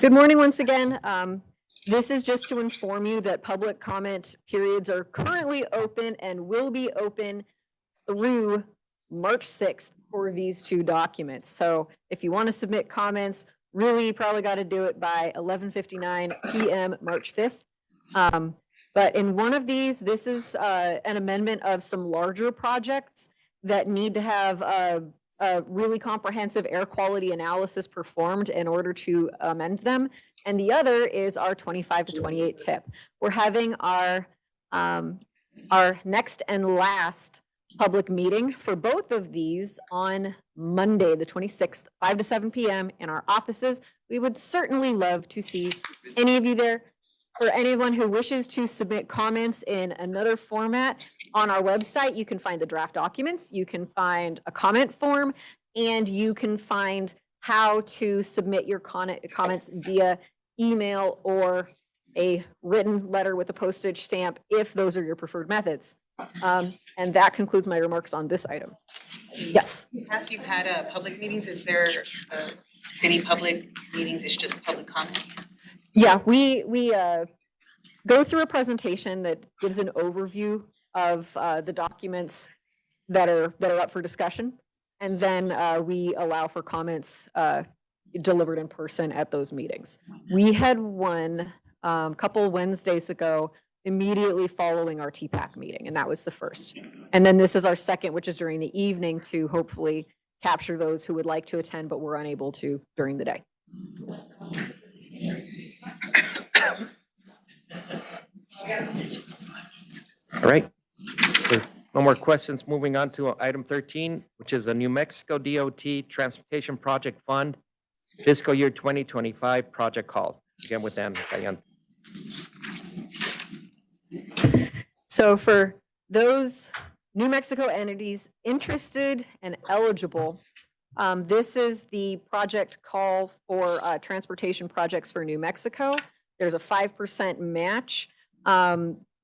Good morning once again. This is just to inform you that public comment periods are currently open and will be open through March 6th for these two documents. So if you want to submit comments, really you probably got to do it by 11:59 p.m. March 5th. But in one of these, this is an amendment of some larger projects that need to have a really comprehensive air quality analysis performed in order to amend them. And the other is our 25 to 28 tip. We're having our next and last public meeting for both of these on Monday, the 26th, 5 to 7 p.m. in our offices. We would certainly love to see any of you there. For anyone who wishes to submit comments in another format, on our website, you can find the draft documents, you can find a comment form, and you can find how to submit your comments via email or a written letter with a postage stamp if those are your preferred methods. And that concludes my remarks on this item. Yes. As you've had public meetings, is there any public meetings, it's just public comments? Yeah, we go through a presentation that gives an overview of the documents that are up for discussion. And then we allow for comments delivered in person at those meetings. We had one a couple Wednesdays ago immediately following our TPAC meeting, and that was the first. And then this is our second, which is during the evening to hopefully capture those who would like to attend but were unable to during the day. All right. So no more questions. Moving on to item 13, which is a New Mexico DOT Transportation Project Fund fiscal year 2025 project call. Again with Dan Gayan. So for those New Mexico entities interested and eligible, this is the project call for transportation projects for New Mexico. There's a 5% match.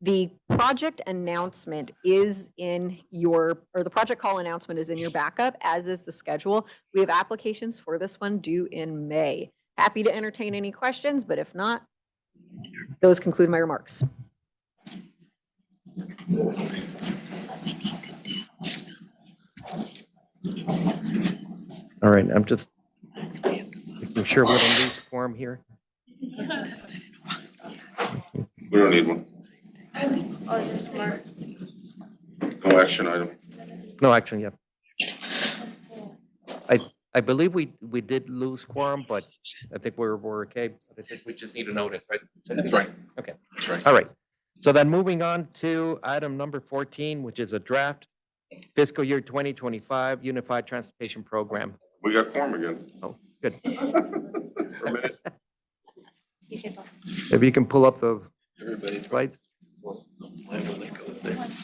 The project announcement is in your, or the project call announcement is in your backup, as is the schedule. We have applications for this one due in May. Happy to entertain any questions, but if not, those conclude my remarks. All right, I'm just making sure we don't lose form here. We don't need one. No action item. No action yet. I believe we did lose quorum, but I think we're okay. I think we just need to note it, right? That's right. Okay. That's right. All right. So then moving on to item number 14, which is a draft fiscal year 2025 Unified Transportation Program. We got quorum again. Oh, good. For a minute. If you can pull up the slides.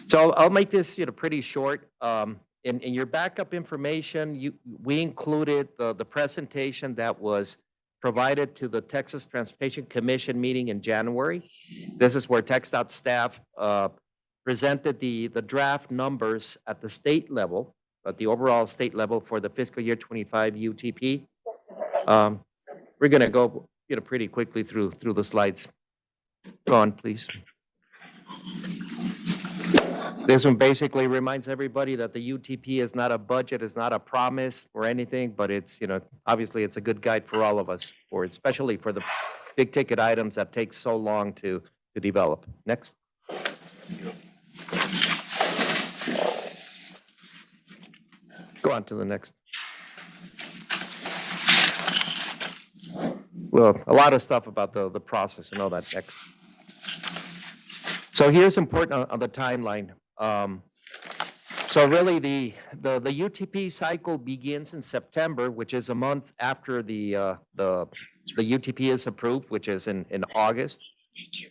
So I'll make this, pretty short. In your backup information, we included the presentation that was provided to the Texas Transportation Commission meeting in January. This is where TxDOT staff presented the draft numbers at the state level, at the overall state level for the fiscal year 25 UTP. We're going to go pretty quickly through the slides. Go on, please. This one basically reminds everybody that the UTP is not a budget, it's not a promise or anything, but it's, obviously it's a good guide for all of us, especially for the big ticket items that take so long to develop. Next. Go on to the next. Well, a lot of stuff about the process and all that. Next. So here's important on the timeline. So really, the UTP cycle begins in September, which is a month after the UTP is approved, which is in August.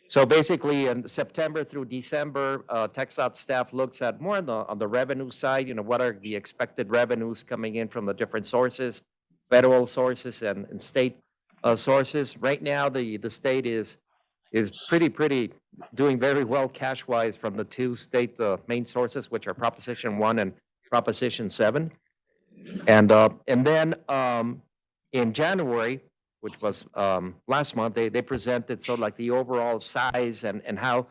So basically, in September through December, TxDOT staff looks at more on the revenue side, what are the expected revenues coming in from the different sources, federal sources and state sources. Right now, the state is pretty doing very well cash-wise from the two state main sources, which are Proposition 1 and Proposition 7. And then in January, which was last month, they presented sort of like the overall size and how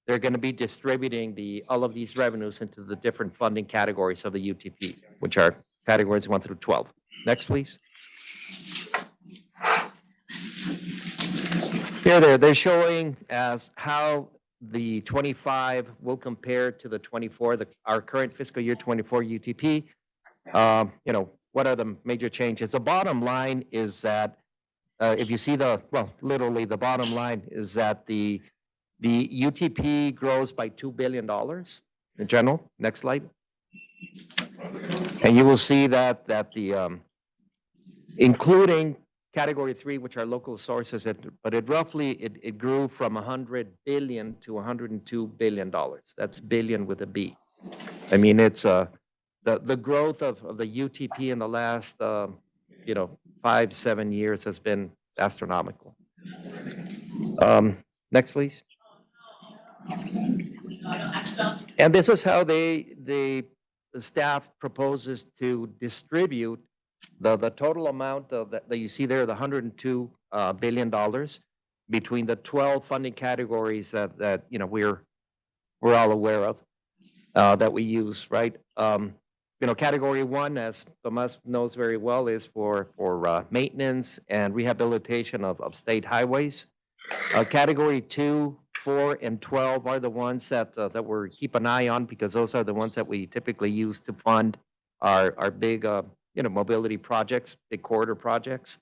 they're going to be distributing all of these revenues into the different funding categories of the UTP, which are categories 1 through 12. Next, please. Here they're showing as how the 25 will compare to the 24, our current fiscal year 24 UTP. What are the major changes? The bottom line is that if you see literally the bottom line is that the UTP grows by $2 billion in general. Next slide. And you will see that the including Category 3, which are local sources, but it grew from 100 billion to 102 billion dollars. That's billion with a B. I mean, it's the growth of the UTP in the last 5-7 years has been astronomical. Next, please. And this is how the staff proposes to distribute the total amount that you see there, the $102 billion, between the 12 funding categories that we're all aware of that we use, right? Category 1, as Tomas knows very well, is for maintenance and rehabilitation of state highways. Category 2, 4, and 12 are the ones that we keep an eye on, because those are the ones that we typically use to fund our big mobility projects, big corridor projects.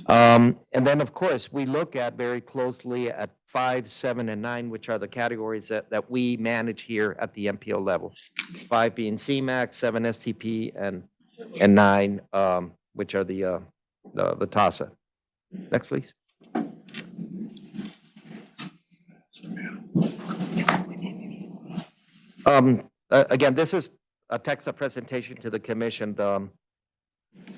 And then, of course, we look at very closely at 5, 7, and 9, which are the categories that we manage here at the MPO level. 5 being CMAQ, 7 STP, and 9, which are the TASA. Next, please. Again, this is a TxDOT presentation to the commission.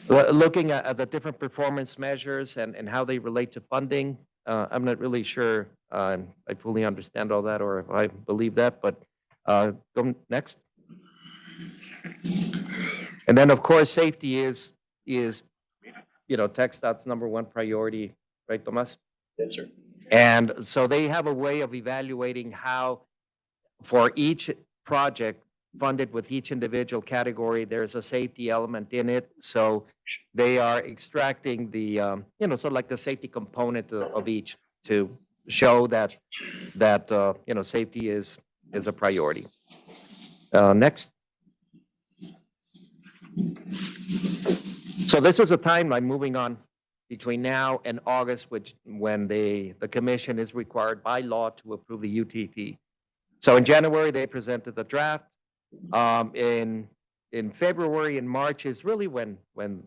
Looking at the different performance measures and how they relate to funding. I'm not really sure I fully understand all that or if I believe that, but go next. And then, of course, safety is TxDOT's #1 priority, right, Tomas? Yes, sir. And so they have a way of evaluating how, for each project funded with each individual category, there's a safety element in it. So they are extracting the, sort of like the safety component of each to show that safety is a priority. Next. So this is a timeline moving on between now and August, when the commission is required by law to approve the UTP. So in January, they presented the draft. In February and March is really when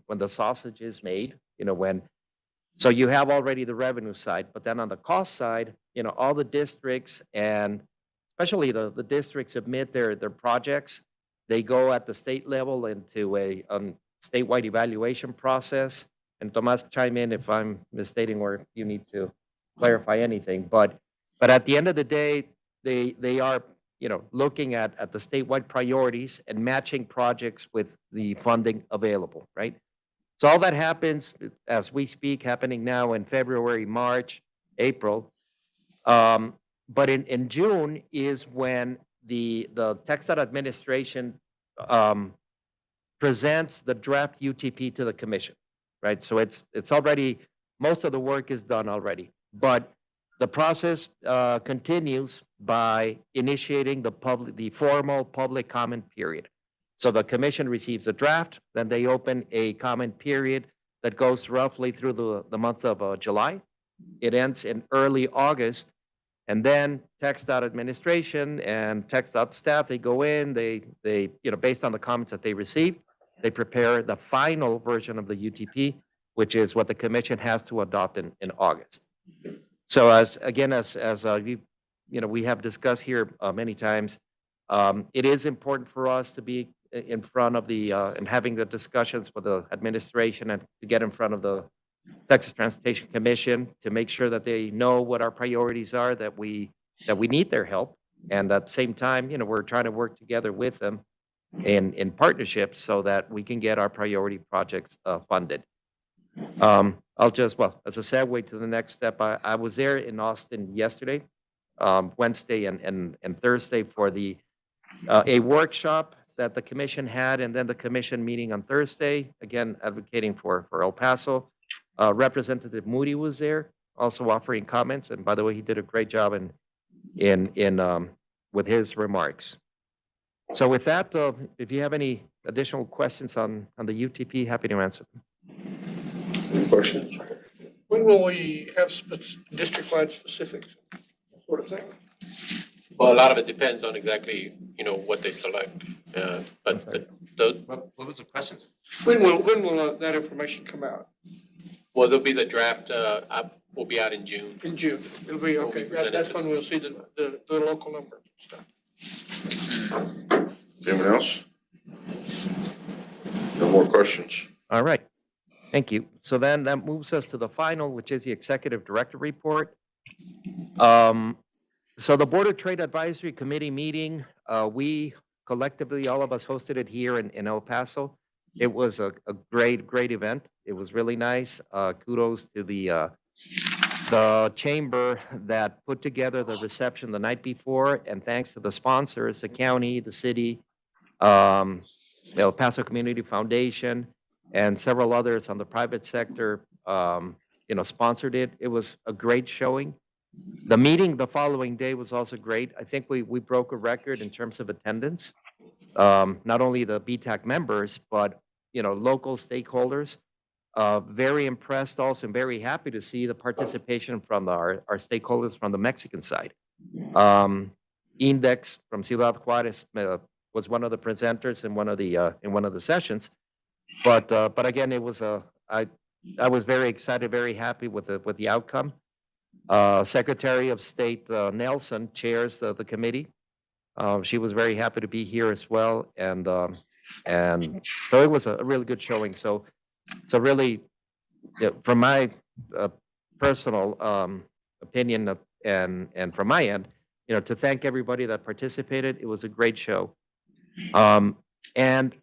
the sausage is made, so you have already the revenue side, but then on the cost side, all the districts, and especially the districts, submit their projects. They go at the state level into a statewide evaluation process. And Tomas, chime in if I'm misstating or if you need to clarify anything. But at the end of the day, they are looking at the statewide priorities and matching projects with the funding available, right? So all that happens as we speak, happening now in February, March, April. But in June is when the TxDOT administration presents the draft UTP to the commission, right? So it's already, most of the work is done already, but the process continues by initiating the formal public comment period. So the commission receives a draft, then they open a comment period that goes roughly through the month of July. It ends in early August, And then TxDOT administration and TxDOT staff, they go in, they, based on the comments that they receive, they prepare the final version of the UTP, which is what the commission has to adopt in August. So as we have discussed here many times, it is important for us to be in front of and having the discussions with the administration and to get in front of the Texas Transportation Commission to make sure that they know what our priorities are, that we need their help. And at the same time, we're trying to work together with them in partnerships so that we can get our priority projects funded. As a segue to the next step, I was there in Austin yesterday, Wednesday and Thursday for a workshop that the commission had, and then the commission meeting on Thursday, again, advocating for El Paso. Representative Moody was there, also offering comments, and by the way, he did a great job with his remarks. So with that, if you have any additional questions on the UTP, happy to answer them. Any questions? When will we have district-wide specifics, sort of thing? Well, a lot of it depends on exactly, what they select. But those, What was the question? When will that information come out? well, there'll be the draft, will be out in June. In June? It'll be, okay, that's when we'll see the local numbers and stuff. Anyone else? No more questions? All right. Thank you. So then that moves us to the final, which is the Executive Director Report. So the Board of Trade Advisory Committee meeting, we collectively, all of us hosted it here in El Paso. It was a great event. It was really nice. Kudos to the chamber that put together the reception the night before, and thanks to the sponsors, the county, the city, the El Paso Community Foundation, and several others on the private sector, sponsored it. It was a great showing. The meeting the following day was also great. I think we broke a record in terms of attendance. Not only the BTAC members, but local stakeholders. Very impressed also and very happy to see the participation from our stakeholders from the Mexican side. Index from Ciudad Juarez was one of the presenters in one of the sessions. But again, it was I was very excited, very happy with the outcome. Secretary of State Nelson chairs the committee. She was very happy to be here as well, and so it was a really good showing. So really, from my personal opinion and from my end, to thank everybody that participated. It was a great show. And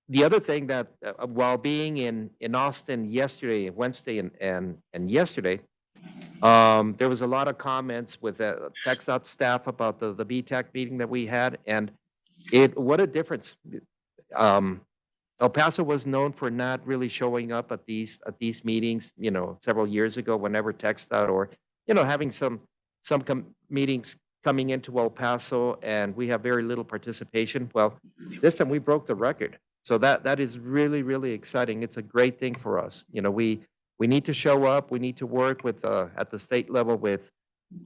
the other thing that while being in Austin yesterday, Wednesday and yesterday, there was a lot of comments with TxDOT staff about the BTAC meeting that we had, and what a difference. El Paso was known for not really showing up at these meetings, several years ago, whenever TxDOT or, having some meetings coming into El Paso, and we have very little participation. Well, this time we broke the record. So that is really, really exciting. It's a great thing for us. We need to show up. We need to work with at the state level with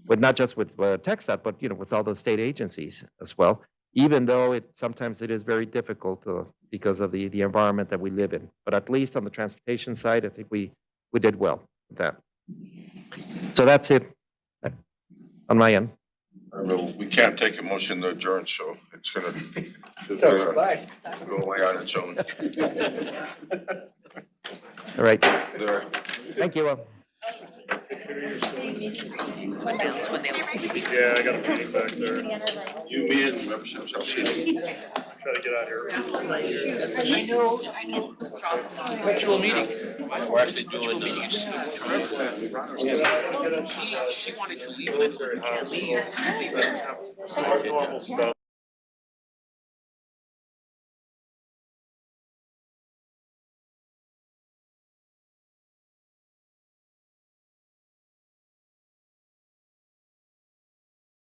not just with TxDOT, but with all the state agencies as well. Even though sometimes it is very difficult because of the environment that we live in. But at least on the transportation side, I think we did well with that. So that's it on my end. We can't take a motion to adjourn, so it's gonna go away on its own. All right. There. Thank you. Yeah, I got a meeting back there. You, me, and Representative Salcedo. Try to get out here. Virtual meeting. We're actually doing, she wanted to leave, and I told her, you can't leave. Normal stuff.